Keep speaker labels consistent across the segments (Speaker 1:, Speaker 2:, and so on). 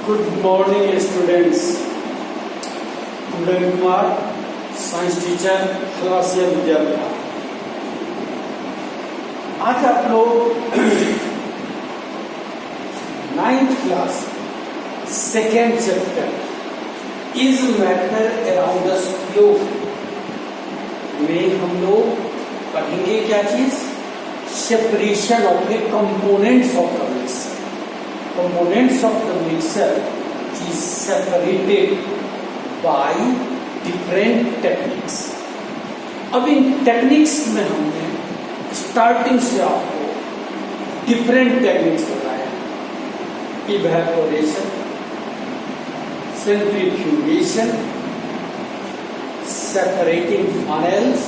Speaker 1: Good morning students. Kundan Kumar, science teacher, Khalasiya विद्यालय। आज आप लोग 9th class second chapter is matter around the slope में हम लोग पढ़ेंगे क्या चीज? Separation of the components of the mixer. Components of the mixer is separated by different techniques। अब इन टेक्निक्स में हमने स्टार्टिंग से आपको डिफरेंट टेक्निक्स बताया। इवेपोरेशन, सेंट्रीफ्यूगेशन, सेपरेटिंग फनेल्स,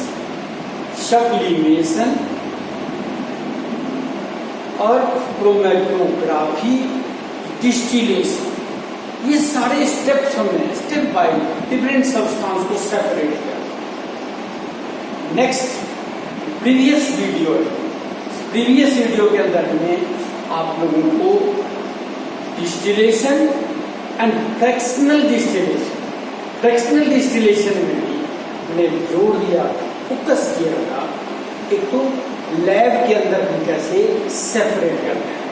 Speaker 1: सब्लिमेशन और क्रोमेटोग्राफी, डिस्टिलेशन। ये सारे स्टेप्स हमने स्टेप बाय डिफरेंट सब्सटेंस को सेपरेट किया। नेक्स्ट प्रीवियस वीडियो के अंदर हमने आप लोगों को डिस्टिलेशन एंड फ्रैक्शनल डिस्टिलेशन में भी हमने जोर दिया, फोकस किया था। एक तो लैब के अंदर हम कैसे सेपरेट करते हैं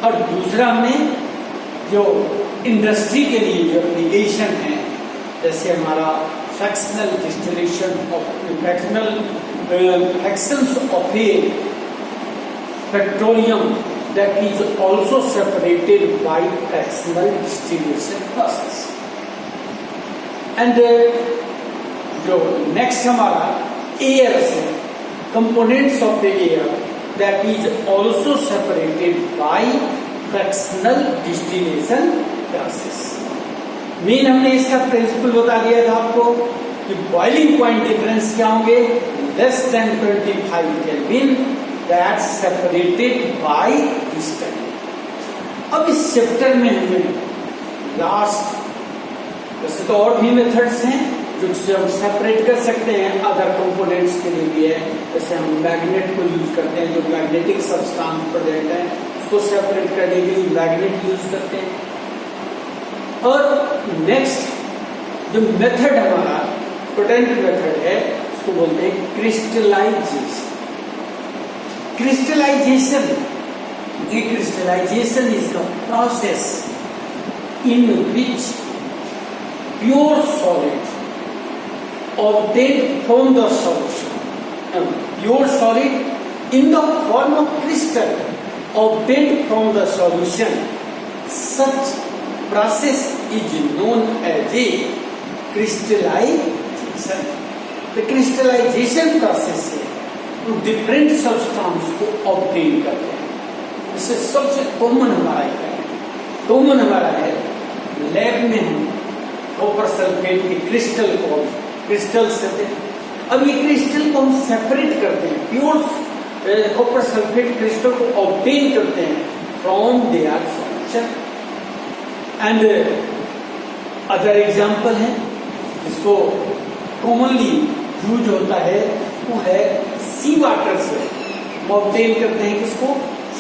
Speaker 1: और दूसरा हमने जो इंडस्ट्री के लिए जो एप्लीकेशन है, जैसे हमारा fractional distillation fractions of A petroleum that is also separated by fractional distillation process. And जो नेक्स्ट हमारा एयर से components of the air that is also separated by fractional distillation process। Main हमने इसका principal बता दिया था आपको कि बॉइलिंग पॉइंट डिफरेंस क्या होंगे, less than 25 kelvin, that separated by this technique. अब इस चैप्टर में हमें लास्ट, वैसे तो और भी मेथड्स हैं जिससे हम सेपरेट कर सकते हैं, अदर कंपोनेंट्स के लिए भी है। जैसे हम मैग्नेट को यूज करते हैं, जो मैग्नेटिक सब्सटेंस प्रोडक्ट है उसको सेपरेट करने के लिए मैग्नेट यूज करते हैं। और नेक्स्ट जो मेथड हमारा पोटेंट मेथड है उसको बोलते हैं crystallization is the process in which pure solid obtained from the solution, pure solid in the form of crystal obtained from the solution. Such process is known as a crystallization। The crystallization process है तो different substance को obtain करते हैं। इससे सबसे common हमारा क्या है? कॉमन हमारा है लैब में हम कॉपर सल्फेट के क्रिस्टल्स रहते हैं। अब ये क्रिस्टल को हम सेपरेट करते हैं, प्योर कॉपर सल्फेट क्रिस्टल को ऑब्टेन करते हैं from their solution. And other example है इसको कॉमनली यूज होता है वो है सी वाटर से ऑब्टेन करते हैं किसको?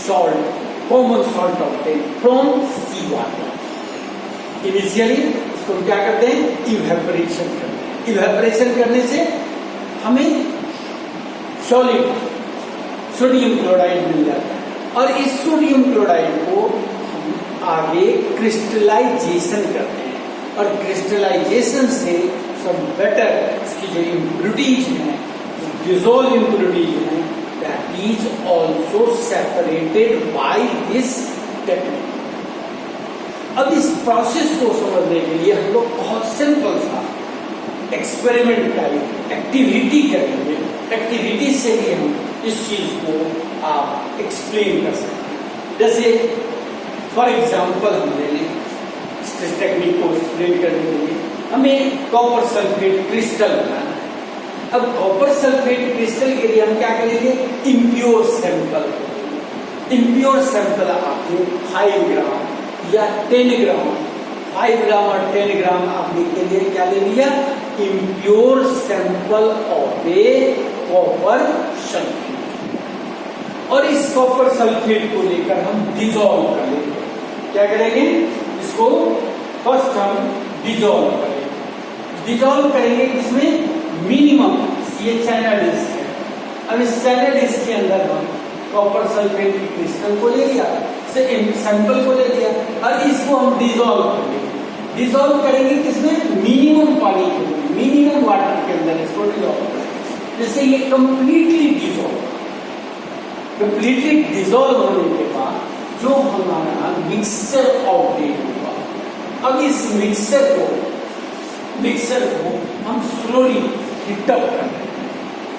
Speaker 1: Salt, common salt obtain from sea water. Initially उसको क्या करते हैं? इवेपोरेशन करते हैं। इवेपोरेशन करने से हमें सॉलिड सोडियम क्लोराइड मिल जाता है और इस सोडियम क्लोराइड को हम आगे क्रिस्टलाइजेशन करते हैं और क्रिस्टलाइजेशन से सब बेटर इसकी जो इम्प्योरिटीज हैं, डिसॉल्व इम्प्योरिटीज हैं, that is also separated by this technique. अब इस प्रोसेस को समझने के लिए हम लोग बहुत सिंपल सा एक्सपेरिमेंट टाइप एक्टिविटी करेंगे। एक्टिविटी से भी हम इस चीज को आप एक्सप्लेन कर सकते हैं। जैसे फॉर एग्जांपल हम ले लें इस टेक्निक को एक्सप्लेन करने के लिए हमें कॉपर सल्फेट क्रिस्टल बनाना है। अब कॉपर सल्फेट क्रिस्टल के लिए हम क्या करेंगे? इम्प्योर सैंपल आपने 5 ग्राम या 10 ग्राम, 5 ग्राम और 10 ग्राम आपने के लिए क्या ले लिया? Impure sample of A copper sulphate. और इस कॉपर सल्फेट को लेकर हम डिसॉल्व कर लेंगे। क्या करेंगे? इसको फर्स्ट हम डिजोल्व करेंगे। डिजोल्व करेंगे इसमें मिनिमम, ये चैनल डिस्क है। अब इस चैनल डिस्क के अंदर हम कॉपर सल्फेट की क्रिस्टल को ले लिया, सैंपल को ले लिया और इसको हम डिजोल्व करेंगे। डिजोल्व करेंगे किसमें? मिनिमम पानी के अंदर, मिनिमम वाटर के अंदर इसको डिजोल्व करेंगे, जिससे ये कंप्लीटली डिजोल्व होने के बाद जो हमारा मिक्सचर ऑब्टेन होगा। अब इस मिक्सचर को हम स्लोली हीटअप करते हैं,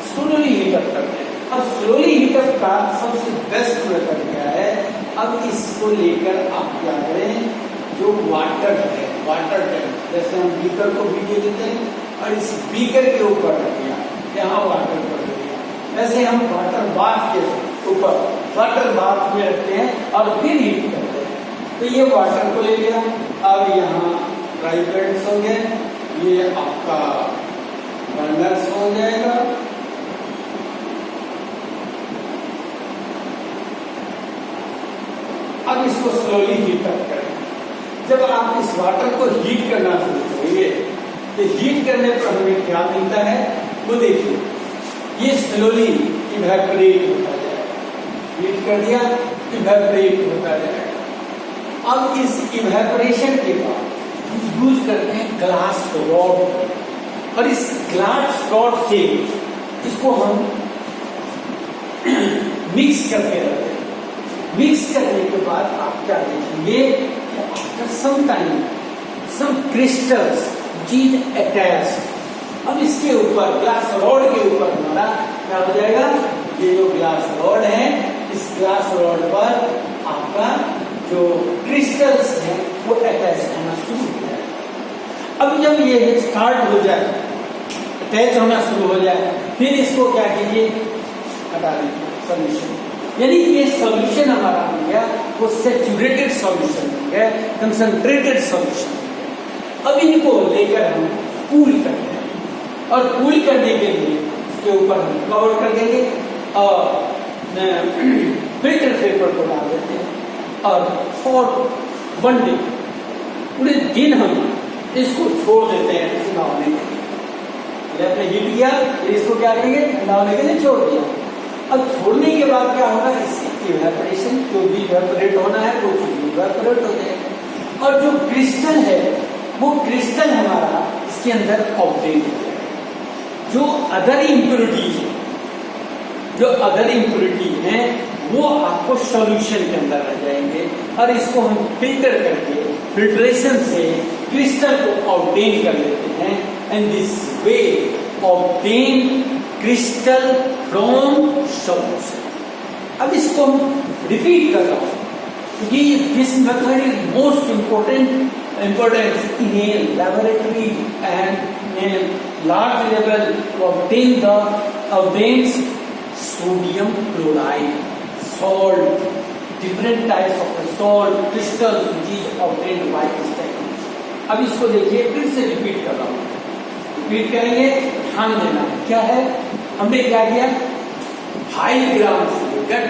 Speaker 1: स्लोली हीटअप करते हैं। अब स्लोली हीटअप का सबसे बेस्ट मेथड क्या है? अब इसको लेकर आप क्या करें, जो वाटर है, वाटर टैंक, जैसे हम बीकर को भिगो देते हैं और इस बीकर के ऊपर रख दिया, यहाँ वाटर पड़ गया, वैसे हम वाटर बाथ के ऊपर वाटर बाथ में रखते हैं और फिर हीट करते हैं। तो ये वाटर को ले लिया। अब यहाँ ड्राई पेड्स हो गए, ये आपका बर्नर्स हो जाएगा। अब इसको स्लोली हीट अप करें। जब आप इस वाटर को हीट करना शुरू करेंगे तो हीट करने पर हमें क्या मिलता है वो देखिए, ये स्लोली इवेपोरेट होता जाएगा। हीट कर दिया, इवेपोरेट होता जाएगा। अब इस इवेपोरेशन के बाद हम यूज करते हैं ग्लास रॉड, और इस ग्लास रॉड से इसको हम मिक्स करते रहते हैं। मिक्स करने के बाद आप क्या देखेंगे, आफ्टर सम टाइम सम क्रिस्टल्स चीज अटैच। अब इसके ऊपर ग्लास रॉड के ऊपर हमारा क्या हो जाएगा, ये जो ग्लास रॉड है, इस ग्लास रॉड पर आपका जो क्रिस्टल्स है वो अटैच होना शुरू हो जाए। अब जब ये स्टार्ट हो जाए, अटैच होना शुरू हो जाए, फिर इसको क्या कीजिए, हटा दीजिए सॉल्यूशन। यानी ये सॉल्यूशन हमारा हो गया वो सैचुरेटेड सॉल्यूशन हो गया, कंसंट्रेटेड सॉल्यूशन हो गया। अब इनको लेकर हम कूल करते हैं, और कूल करने के लिए इसके ऊपर हम कवर कर देंगे और फिल्टर पेपर को डाल देते हैं, और फॉर 1 डे, पूरे दिन हम इसको छोड़ देते हैं ठंडा होने के लिए। आपने हीट किया, फिर इसको क्या करेंगे, ठंडा होने के लिए छोड़ दिया। अब छोड़ने के बाद क्या होगा, इससे इवेपोरेशन, जो भी इवेपोरेट होना है वो चीज इवेपोरेट हो जाएगा, और जो क्रिस्टल है वो क्रिस्टल हमारा इसके अंदर ऑब्टेन हो जाएगा। जो अदर इम्प्योरिटी है वो आपको सॉल्यूशन के अंदर रह जाएंगे, और इसको हम फिल्टर करके फिल्ट्रेशन से क्रिस्टल को ऑब्टेन कर लेते हैं। And this way obtain crystal from solution. अब इसको हम रिपीट कर रहा हूं क्योंकि this method is most important in a laboratory and in large level to obtain the sodium chloride salt, different types of the salt crystals which is obtained by this technique. अब इसको देखिए, फिर से repeat कर रहा हूँ, repeat करेंगे, ध्यान देना क्या है। हमने क्या किया, 5 ग्राम से लेकर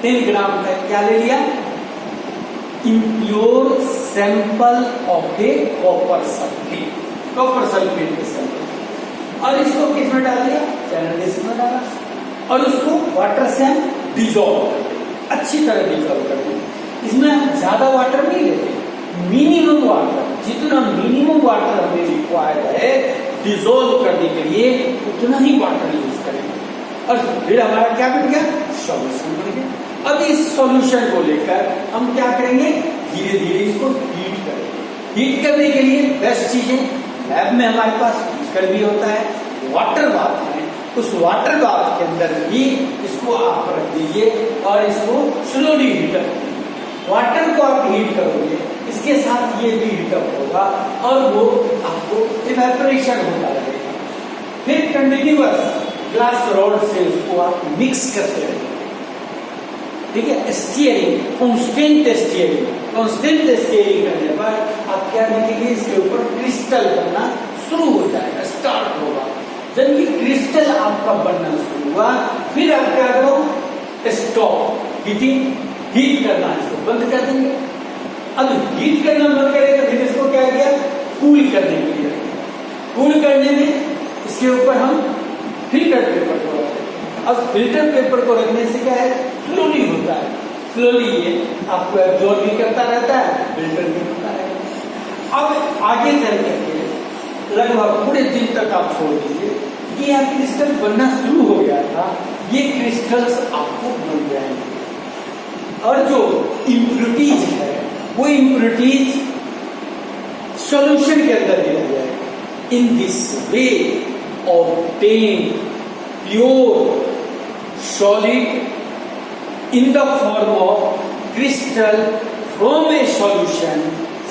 Speaker 1: 10 ग्राम का क्या ले लिया, impure sample of A copper sulphate के सैंपल, और इसको किस में डाल दिया, चैनल डिस्क में डाला, और उसको वाटर से हम डिजोल्व करते हैं, अच्छी तरह डिजोल्व करते हैं। इसमें हम ज्यादा वाटर नहीं लेते, मिनिमम वाटर, जितना मिनिमम वाटर हमें रिक्वायर्ड है डिजोल्व करने के लिए उतना ही वाटर यूज करेंगे, और फिर हमारा क्या बन गया, सॉल्यूशन बन गया। अब इस सॉल्यूशन को लेकर हम क्या करेंगे, धीरे धीरे इसको हीट करेंगे। हीट करने के लिए बेस्ट चीजें लैब में हमारे पास बीकर भी होता है, वाटर बाथ है, उस वाटर बाथ के अंदर भी इसको आप रख दीजिए और इसको स्लोली हीटअप करिए। वाटर को आप हीट करोगे, इसके साथ ये भी हीटअप होगा और वो आपको इवेपोरेशन होता रहेगा। फिर कंटिन्यूअस ग्लास रॉड से उसको आप मिक्स करते रहेंगे, ठीक है। स्टीयरिंग, कांस्टेंट स्टीयरिंग करने पर आप क्या देखेंगे, इसके ऊपर क्रिस्टल बनना शुरू हो जाएगा, स्टार्ट होगा। जब ये क्रिस्टल आपका बनना शुरू हुआ, फिर आप क्या करो, स्टॉप हीटिंग, हीट करना इसको बंद कर देंगे। अब हीट करना मन करे तो फिर इसको क्या किया, कूल करने के लिए। कूल करने में इसके ऊपर हम फिल्टर पेपर को रखते हैं। अब फिल्टर पेपर को रखने से क्या है, स्लोली होता है, स्लोली ये आपको एब्जॉर्ब भी करता रहता है, फिल्टर भी होता रहता है। अब आगे चल करके लगभग पूरे दिन तक आप छोड़ दीजिए, ये यहाँ क्रिस्टल बनना शुरू हो गया था, ये क्रिस्टल्स आपको बन जाएंगे और जो इम्प्योरिटीज है वो इम्प्योरिटीज सॉल्यूशन के अंदर ही रह जाएगा। In this way obtain pure solid in the form of crystal from a solution,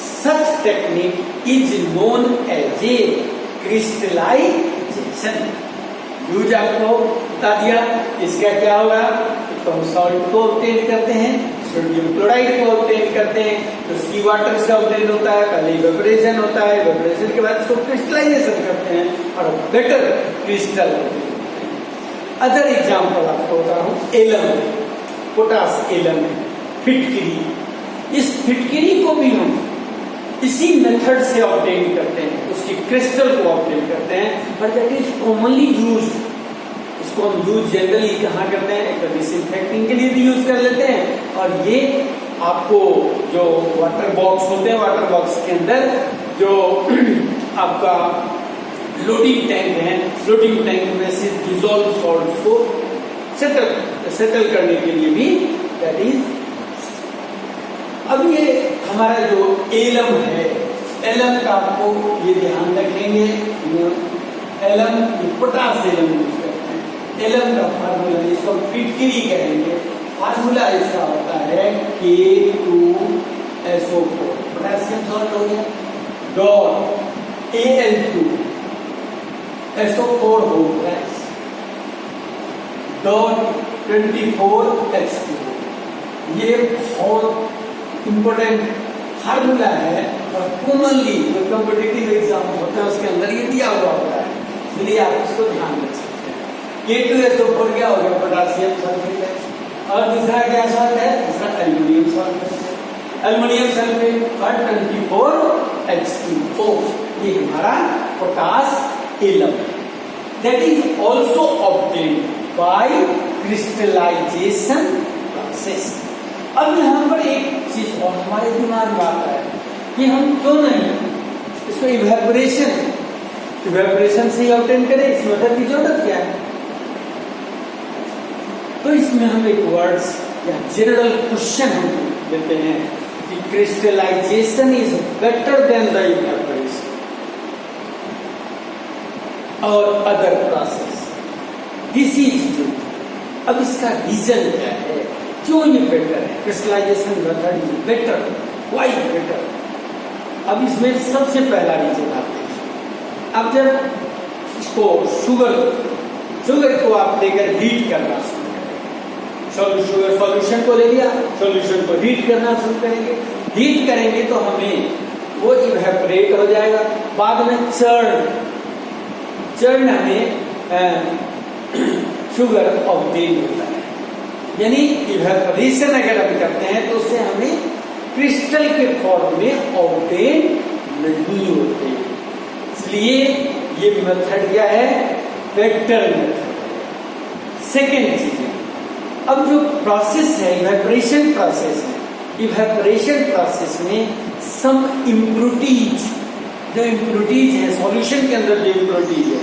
Speaker 1: such technique is known as a crystallization. यूज आपको बता दिया, इसका क्या होगा, तो हम सॉल्ट को ऑब्टेन करते हैं, सोडियम क्लोराइड को ऑब्टेन करते हैं, तो सी वाटर से ऑब्टेन होता है, पहले इवेपोरेशन होता है, इवेपोरेशन के बाद इसको क्रिस्टलाइजेशन करते हैं और बेटर क्रिस्टल होते हैं। अदर एग्जाम्पल आपको बता रहा हूँ, एलम, पोटास एलम है, फिटकिरी, इस फिटकिरी को भी हम इसी मेथड से ऑब्टेन करते हैं, उसकी क्रिस्टल को ऑब्टेन करते हैं, पर दैट इज कॉमनली यूज। इसको हम यूज जनरली कहाँ करते हैं, एक डिसइंफेक्टिंग के लिए भी यूज कर लेते हैं, और ये आपको जो वाटर बॉक्स होते हैं, वाटर बॉक्स के अंदर जो आपका लोडिंग टैंक है, लोडिंग टैंक में से डिजोल्व सॉल्ट को सेटल करने के लिए भी दैट इज। अब ये हमारा जो एलम है, एलम का आपको ये ध्यान रखेंगे, एलम पोटास एलम यूज करते हैं। एलम का फार्मूला, इसको फिटकिरी कहेंगे, फार्मूला इसका होता है K2SO4, पोटेशियम सॉल्ट हो गया, डॉट Al2SO4 होता है, डॉट 24H2। ये बहुत इंपोर्टेंट फार्मूला है और कॉमनली जो कॉम्पिटिटिव एग्जाम होता है उसके अंदर ये दिया हुआ होता है, इसलिए आप इसको ध्यान रख सकते हैं। K2SO4 क्या हो गया, पोटेशियम सल्फेट है, और दूसरा क्या सॉल्ट है, दूसरा एल्युमिनियम सॉल्ट है, एल्युमिनियम सल्फेट और 24H2O, ये हमारा पोटास एलम है। That is also obtained by crystallization process. अब यहाँ पर एक चीज और हमारे दिमाग में आता है कि हम क्यों नहीं इसको इवेपोरेशन से ही ऑब्टेन करें, इस मेथड की जरूरत क्या है। तो इसमें हम एक वर्ड्स या जनरल क्वेश्चन हम देते हैं कि crystallisation is better than the evaporation और other process, this is true. अब इसका रीजन क्या है, क्यों ये बेटर है, crystallisation method is better, why better. अब इसमें सबसे पहला रीजन आप देखिए, अब जब इसको शुगर को आप लेकर हीट करना शुरू करेंगे, शुगर सॉल्यूशन को ले लिया, सॉल्यूशन को हीट करना शुरू करेंगे, हीट करेंगे तो हमें वो इवेपोरेट हो जाएगा, बाद में चर्न हमें शुगर ऑब्टेन होता है। यानी इवेपोरेशन अगर हम करते हैं तो उससे हमें क्रिस्टल के फॉर्म में ऑब्टेन नहीं होते, इसलिए ये मेथड क्या है, बेटर मेथड। सेकेंड चीज, अब जो प्रोसेस है इवेपोरेशन प्रोसेस है, इवेपोरेशन प्रोसेस में सम इम्प्योरिटीज, जो इम्प्योरिटीज है सॉल्यूशन के अंदर, जो इम्प्योरिटीज है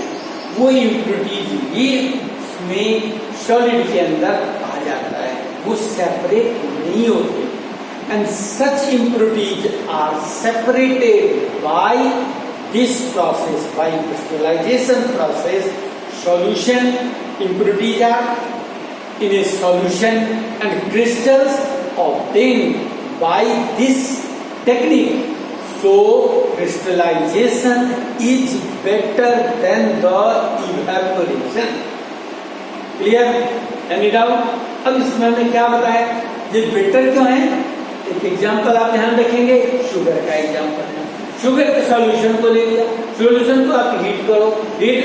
Speaker 1: वो इम्प्योरिटीज ये उसमें सॉलिड के अंदर आ जाता है, वो सेपरेट नहीं होते, and such impurities are separated by this process, by crystallization process. Solution impurities are in a solution and crystals obtained by this technique, so crystallization is better than the evaporation. Clear? Any doubt? अब इसमें हमने क्या बताया, ये better क्यों है। एक example आप ध्यान रखेंगे, शुगर का एग्जांपल है, शुगर के सॉल्यूशन को ले लिया, सॉल्यूशन को आप हीट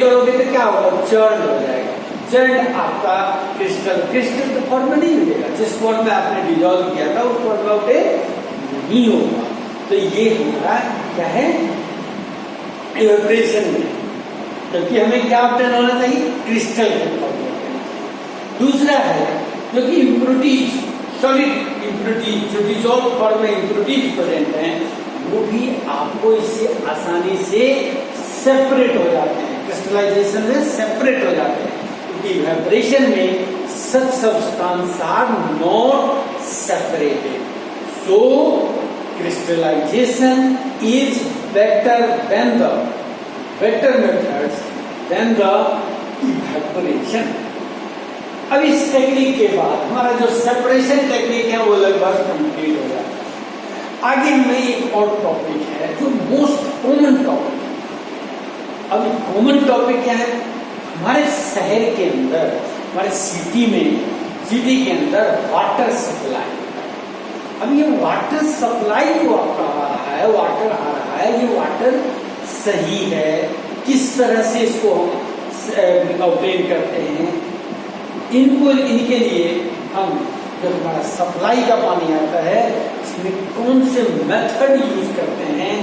Speaker 1: करोगे तो क्या होगा, चर्न हो जाएगा, चर्न आपका क्रिस्टल के फॉर्म में नहीं मिलेगा, जिस फॉर्म में आपने डिजोल्व किया था उस फॉर्म में नहीं होगा। तो ये हमारा क्या है, इवेपोरेशन में, क्योंकि हमें क्या ऑब्टेन होना चाहिए, क्रिस्टल टेम्पर। दूसरा है क्योंकि इम्प्योरिटीज, सॉलिड इम्प्योरिटीज, जो डिसॉल्व फॉर्म में इम्प्योरिटीज प्रेजेंट हैं, वो भी आपको इससे आसानी से सेपरेट हो जाते हैं, क्रिस्टलाइजेशन में सेपरेट हो जाते हैं, क्योंकि इवेपोरेशन में such substances are not separated. So crystallization is better methods than the evaporation. अब इस टेक्निक के बाद हमारा जो सेपरेशन टेक्निक है वो लगभग कंप्लीट हो जाता है। आगे हमें एक और टॉपिक है जो मोस्ट कॉमन टॉपिक है। अब कॉमन टॉपिक क्या है, हमारे शहर के अंदर, हमारे सिटी के अंदर वाटर सप्लाई। अब ये वाटर सप्लाई जो आपका आ रहा है, वाटर आ रहा है, ये वाटर सही है, किस तरह से इसको हम ऑब्टेन करते हैं, इनके लिए हम जब हमारा सप्लाई का पानी आता है इसमें कौन से मेथड यूज करते हैं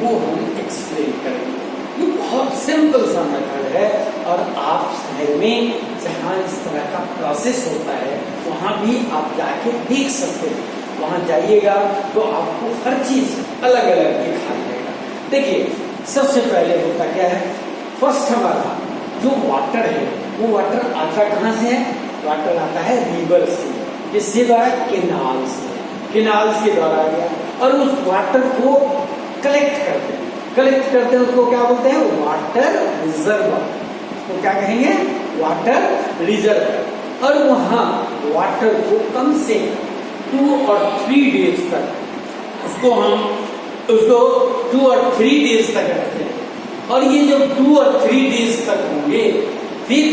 Speaker 1: वो हम एक्सप्लेन करेंगे। ये बहुत सिंपल सा मेथड है और आप शहर में जहाँ इस तरह का प्रोसेस होता है वहाँ भी आप जाके देख सकते हैं। वहाँ जाइएगा तो आपको हर चीज अलग अलग दिखाई देगा। देखिए सबसे पहले होता क्या है, फर्स्ट हमारा जो वाटर है वो वाटर आता कहाँ से है, वाटर आता है रिवर से, जिससे द्वारा केनाल से, केनाल्स के द्वारा गया और उस वाटर को कलेक्ट करते हैं, उसको क्या बोलते हैं, वाटर रिजर्वर, उसको क्या कहेंगे, वाटर रिजर्वर। और वहाँ वाटर को कम से 2 और 3 डेज तक उसको 2 और 3 डेज तक रखते हैं। और ये जब 2 और 3 डेज तक होंगे फिर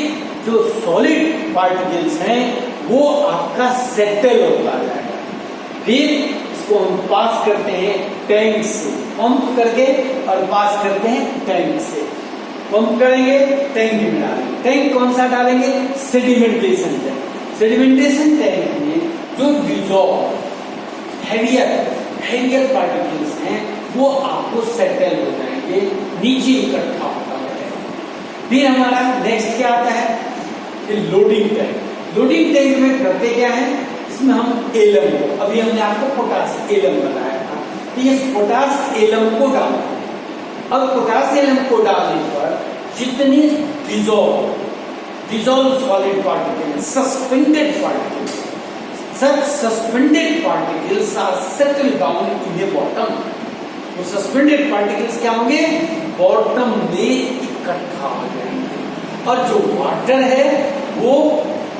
Speaker 1: जो सॉलिड पार्टिकल्स हैं वो आपका सेटल होता जाएगा। फिर इसको हम पास करते हैं टैंक से, पंप करके और पास करते हैं टैंक से। पंप करेंगे, टैंक में डालेंगे। टैंक कौन सा डालेंगे, सेडिमेंटेशन टैंक। सेडिमेंटेशन टैंक में जो डिसॉल्व हेवियर पार्टिकल्स हैं वो आपको सेटल हो जाएंगे, नीचे इकट्ठा होता रहेगा। फिर हमारा नेक्स्ट क्या आता है, लोडिंग टैंक। लोडिंग टैंक में करते क्या है, इसमें हम एलम को, अभी हमने आपको पोटास एलम बताया था, तो ये पोटास एलम को डालते हैं। अब पोटास एलम को डालने पर जितनी dissolve solid particle, suspended particles, such suspended particles are settled down in the bottom. वो सस्पेंडेड पार्टिकल्स क्या होंगे, बॉटम में इकट्ठा हो जाएंगे। और जो वाटर है वो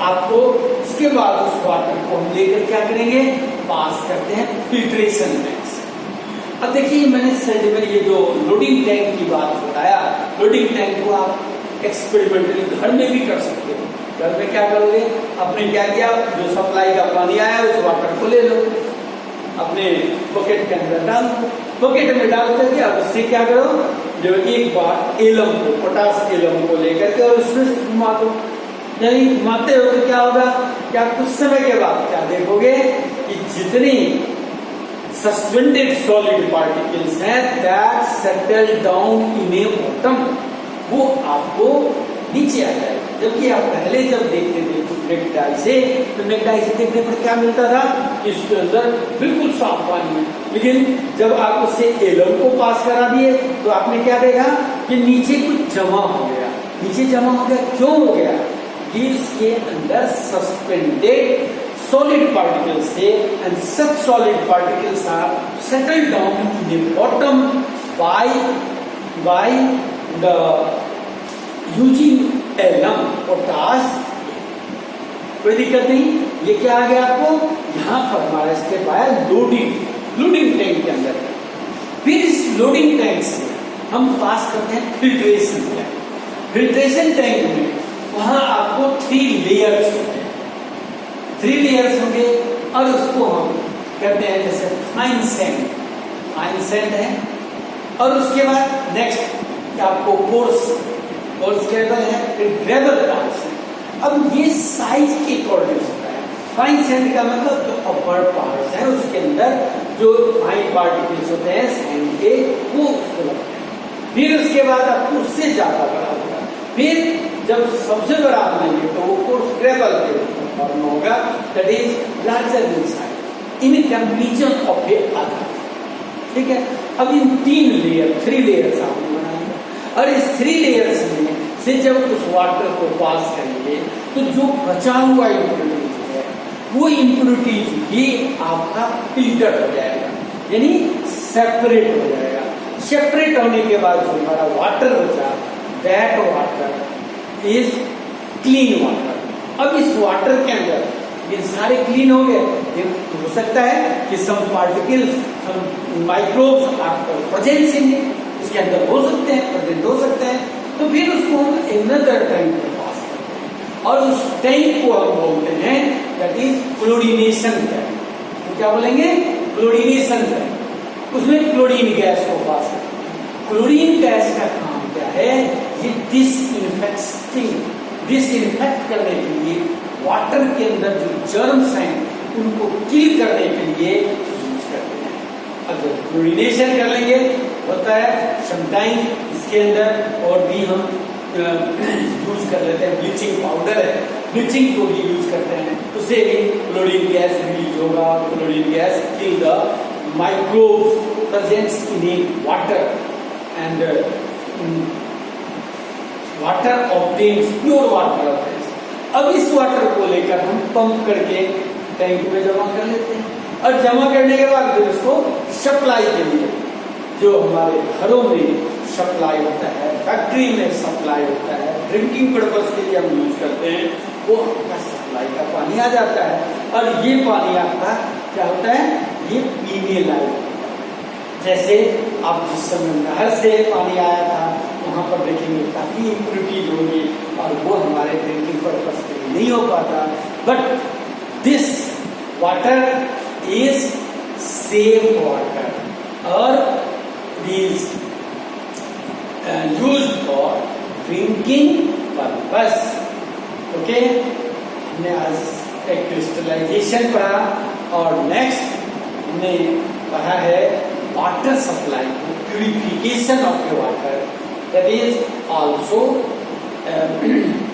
Speaker 1: आपको उसके बाद उस वाटर को हम लेकर क्या करेंगे, पास करते हैं फिल्ट्रेशन टैंक से। अब देखिए मैंने साइड में ये जो लोडिंग टैंक की बात बताया, लोडिंग टैंक को आप एक्सपेरिमेंटली घर में भी कर सकते हो। घर में क्या करोगे, आपने क्या किया, जो सप्लाई का पानी आया उस वाटर को ले लो, अपने बकेट के अंदर डाल दो, बकेट में डाल करके अब उससे क्या करो, जो एक बार एलम को, पोटास एलम को लेकर के और उसमें घुमा दो। यानी घुमाते हो तो क्या होगा, क्या कुछ समय के बाद क्या देखोगे कि जितनी सस्पेंडेड सॉलिड पार्टिकल्स हैं that settle down in A bottom, वो आपको नीचे आ जाएगा। जबकि आप पहले जब देखते थे नेक डाई से, तो नेक डाई से देखने पर क्या मिलता था, इसके अंदर बिल्कुल साफ पानी है। लेकिन जब आप उससे एलम को पास करा दिए तो आपने क्या देखा कि नीचे कुछ जमा हो गया। नीचे जमा हो गया, क्यों हो गया, कि इसके अंदर सस्पेंडेड सॉलिड पार्टिकल्स थे and such solid particles are settled down in the bottom by the using alum potash. कोई दिक्कत नहीं, ये क्या आ गया आपको, यहाँ पर हमारा स्टेप आया लोडिंग टैंक के अंदर। फिर इस लोडिंग टैंक से हम पास करते हैं फिल्ट्रेशन टैंक। फिल्ट्रेशन टैंक में वहां आपको 3 लेयर्स होते हैं, 3 लेयर्स होंगे और उसको हम कहते हैं जैसे फाइन सैंड है। और उसके बाद नेक्स्ट आपको कोर्स ग्रेवल है, फिर ग्रेवल पार्ट्स है। अब ये साइज के अकॉर्डिंग होता है। फाइन सैंड का मतलब जो अपर पार्ट्स है उसके अंदर जो फाइन पार्टिकल्स होते हैं सैंड के, वो उसको लगते हैं। फिर उसके बाद आपको उससे ज्यादा बड़ा होगा, फिर जब सबसे बड़ा आप लेंगे तो वो कोर्स ग्रेवल के फॉर्म होगा, that is larger in size in completion of a आधा। ठीक है, अब इन 3 लेयर्स आपने बनाएंगे और इस 3 लेयर्स में से जब उस वाटर को पास करेंगे तो जो बचा हुआ इम्प्योरिटीज है वो इम्प्योरिटीज भी आपका फिल्टर हो जाएगा, यानी सेपरेट हो जाएगा। सेपरेट होने के बाद जो हमारा वाटर बचा, that water is clean water. अब इस वाटर के अंदर ये सारे क्लीन हो गए, हो सकता है कि सम पार्टिकल्स, सम माइक्रोब्स आपको प्रेजेंट इन इसके अंदर हो सकते हैं, प्रेजेंट हो सकते हैं, तो फिर उसको हम अनदर टैंक में पास करते हैं और उस टैंक को हम बोलते हैं दैट इज क्लोरीनेशन टैंक। तो क्या बोलेंगे? Chlorination tank. उसमें क्लोरीन गैस को पास करते हैं। क्लोरीन गैस का काम क्या है? ये डिसइंफेक्ट करने के लिए वाटर के अंदर जो जर्म्स हैं उनको किल करने के लिए यूज करते हैं। अब जब क्लोरीनेशन कर लेंगे होता है समटाइम्स इसके अंदर और भी हम यूज कर लेते हैं, ब्लीचिंग पाउडर है, ब्लीचिंग को भी यूज करते हैं, उससे भी क्लोरीन गैस रिलीज होगा। Chlorine gas kill the microbes presents in water and water obtains pure water. अब इस वाटर को लेकर हम पंप करके टैंक में जमा कर लेते हैं और जमा करने के बाद फिर उसको सप्लाई के लिए जो हमारे घरों में सप्लाई होता है, फैक्ट्री में सप्लाई होता है, ड्रिंकिंग पर्पस के लिए हम यूज करते हैं, वो आपका सप्लाई का पानी आ जाता है। और ये पानी आपका क्या होता है? ये पीने लायक होता है। जैसे आप जिस समय नहर से पानी आया था वहां पर देखेंगे काफी इम्प्योरिटीज होंगी और वो हमारे ड्रिंकिंग पर्पस के लिए नहीं हो पाता, but this water is safe water और is used for drinking purpose. Okay, हमने आज एक क्रिस्टलाइजेशन पढ़ा और नेक्स्ट हमने पढ़ा है water supply, purification of the water, that is also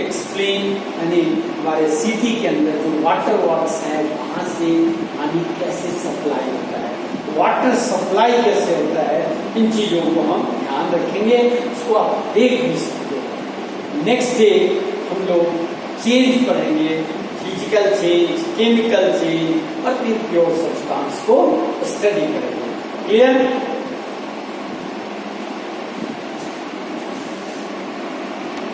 Speaker 1: explain. यानी हमारे सिटी के अंदर जो वाटर वर्क्स है वहां से पानी कैसे सप्लाई होता है, वाटर सप्लाई कैसे होता है, इन चीजों को हम ध्यान रखेंगे, इसको आप देख भी सकते हो। नेक्स्ट डे हम लोग चेंज पढ़ेंगे, फिजिकल चेंज, केमिकल चेंज और फिर प्योर सब्सटेंस को स्टडी करेंगे। क्लियर?